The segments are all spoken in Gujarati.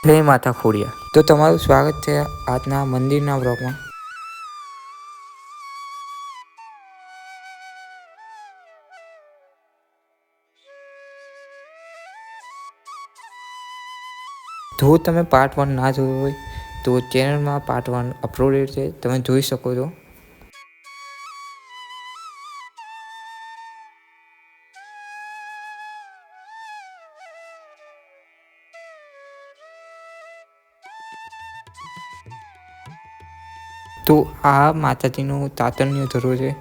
જય માતા ખોડિયા. તો તમારું સ્વાગત છે આજના મંદિરના વ્લોગમાં. જો તમે પાર્ટ 1 ના જોયું હોય તો ચેનલમાં પાર્ટ 1 અપલોડેડ છે, તમે જોઈ શકો છો. તો આ માતાજીનો તાતણ્ય ધરો છે,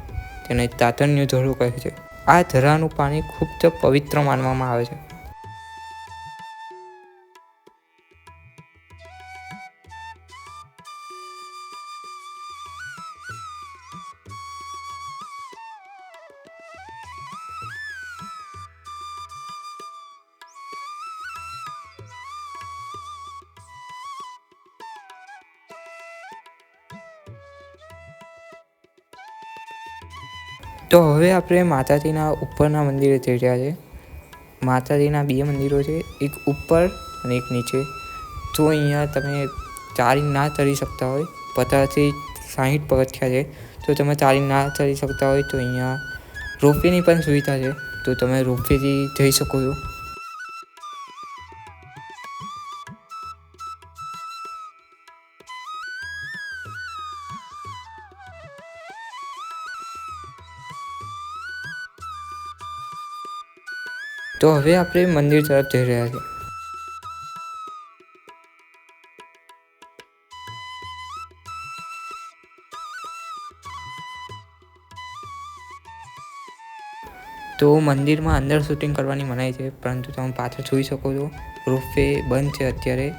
તેને તાતણ્ય ધરો કહે છે. આ ધરાનું પાણી ખૂબ જ પવિત્ર માનવામાં આવે છે. તો હવે આપણે માતાજીના ઉપરના મંદિરે જઈ રહ્યા છે. માતાજીના 2 મંદિરો છે, એક ઉપર અને એક નીચે. તો અહીંયા તમે ચાલી ના ચડી શકતા હોય, 50થી 60 પગથિયાં છે, તો તમે ચાલી ના ચડી શકતા હોય તો અહીંયા રોપવેની પણ સુવિધા છે, તો તમે રોપવેથી જઈ શકો છો. તો હવે આપણે મંદિર તરફ જઈ રહ્યા છીએ. તો મંદિરમાં અંદર શૂટિંગ કરવાની મનાઈ છે, પરંતુ તમે પાછળ જોઈ શકો છો રોપવે બંધ છે અત્યારે.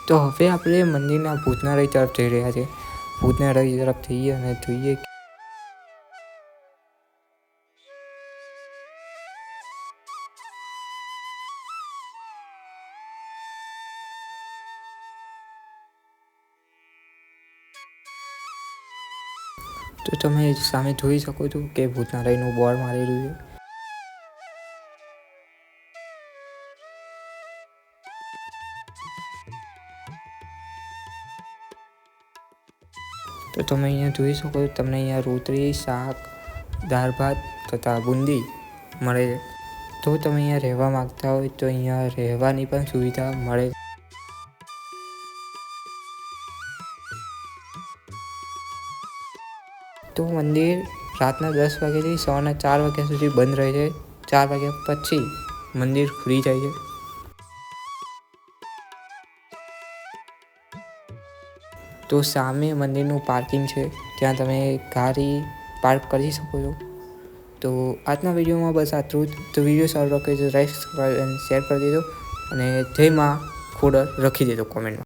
તો હવે આપણે મંદિરના ભોજનાલય તરફ જઈ રહ્યા છીએ. ભોજનાલય તરફ જઈએ અને જોઈએ તો તમે સામે જોઈ શકો છો કે ભોજનાલયનું બોર્ડ મારેલું છે. તો તમે અહીંયા જોઈ શકો છો, તમને અહીંયા રોટલી, શાક, દાળ ભાત તથા બુંદી મળે છે. તો તમે અહીંયા રહેવા માગતા હોય તો અહીંયા રહેવાની પણ સુવિધા મળે. તો મંદિર રાતના 10 વાગ્યાથી સવારના 4 વાગ્યા સુધી બંધ રહે છે. 4 વાગ્યા પછી મંદિર ખુલી જાય છે. તો સામે મંદિરનું પાર્કિંગ છે, ત્યાં તમે ગાડી પાર્ક કરી શકો છો. તો આજના વિડીયોમાં બસ આટલું જ. તો વિડીયો સારો લાગે તો લાઈક, સબસ્ક્રાઈબ અને શેર કરી દેજો, અને જય માં ખોડલ લખી દેજો કોમેન્ટમાં.